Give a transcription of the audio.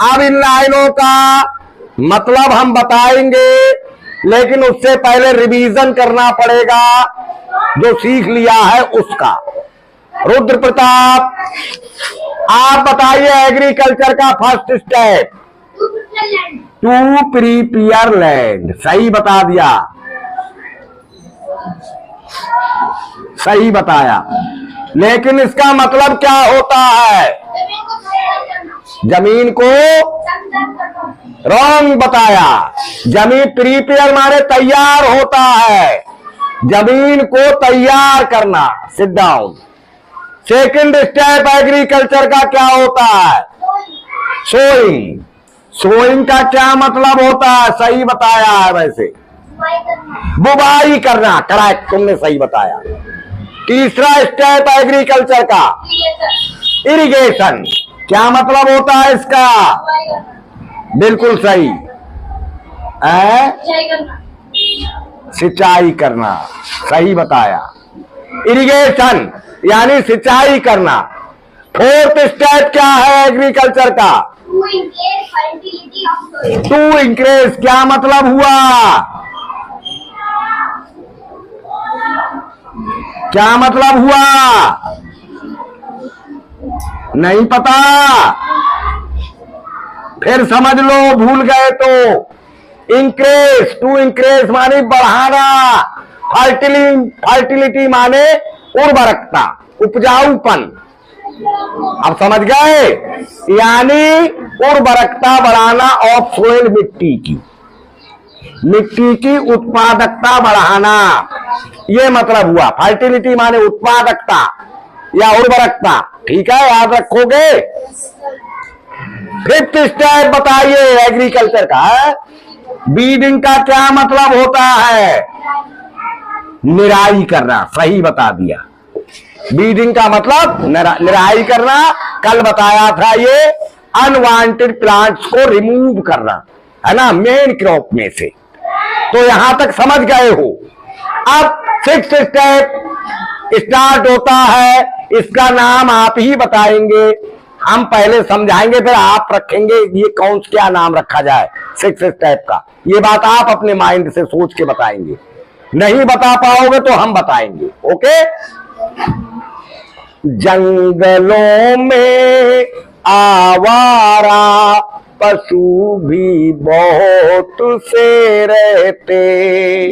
अब इन लाइनों का मतलब हम बताएंगे, लेकिन उससे पहले रिवीजन करना पड़ेगा जो सीख लिया है उसका। रुद्र प्रताप, आप बताइए एग्रीकल्चर का first step. To prepare land, सही बता दिया, सही बताया। लेकिन इसका मतलब क्या होता है? जमीन को रॉन्ग बताया। जमीन प्रिपेयर माने तैयार होता है, जमीन को तैयार करना। Sit down. Second step agriculture का क्या होता है? सोइंग। सोइंग का क्या मतलब होता है? सही बताया है वैसे, बुवाई करना। करेक्ट, तुमने सही बताया। तीसरा स्टेप एग्रीकल्चर का इरिगेशन। क्या मतलब होता है इसका? बिल्कुल सही, सिंचाई करना, सही बताया। इरिगेशन यानी सिंचाई करना। फोर्थ स्टेप क्या है एग्रीकल्चर का? To increase. क्या मतलब हुआ? क्या मतलब हुआ? नहीं पता? फिर समझ लो, भूल गए तो। इंक्रेज, टू इंक्रेज माने बढ़ाना। फर्टिलिटी माने उर्वरकता, उपजाऊपन। अब समझ गए? यानी उर्वरकता बढ़ाना ऑफ सोइल, मिट्टी की उत्पादकता बढ़ाना, ये मतलब हुआ। फर्टिलिटी माने उत्पादकता या उर्वरकता। ठीक है, याद रखोगे। फिफ्थ स्टेप बताइए एग्रीकल्चर का। बीडिंग का क्या मतलब होता है? निराई करना, सही बता दिया। बीडिंग का मतलब निराई करना। कल बताया था ये अनवांटेड प्लांट्स को रिमूव करना है ना, मेन क्रॉप में से। तो यहां तक समझ गए हो। अब सिक्स्थ स्टेप स्टार्ट होता है, इसका नाम आप ही बताएंगे। हम पहले समझाएंगे फिर आप रखेंगे ये कौन क्या नाम रखा जाए सिक्स्थ स्टेप का। ये बात आप अपने माइंड से सोच के बताएंगे। नहीं बता पाओगे तो हम बताएंगे। ओके। जंगलों में आवारा पशु भी बहुत से रहते,